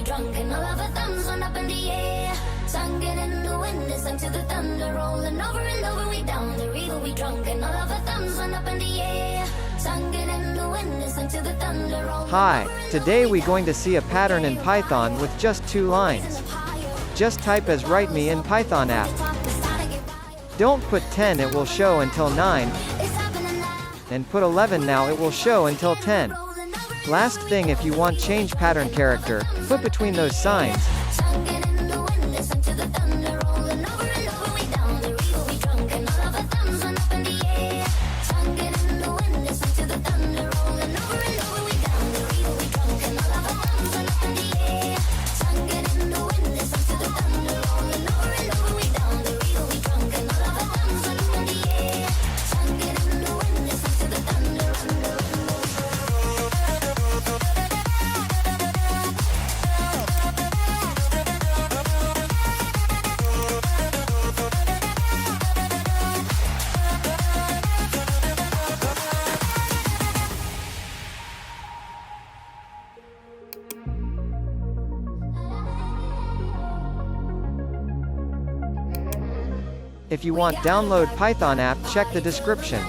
we drunk, and all of our thumbs went up in the air. Sung it in the wind, and sung to the thunder, rolling over and over we down the river we drunk, and all of our thumbs went up in the air. Sung it in the wind, and sung to the thunder, rolling. Hi, today we going to see a pattern in Python with just 2 lines. Just type as write me in Python app. Don't put 10, it will show until 9. And put 11, now it will show until 10. Last thing, if you want change pattern character, put between those signs. If you want download Python app, check the description.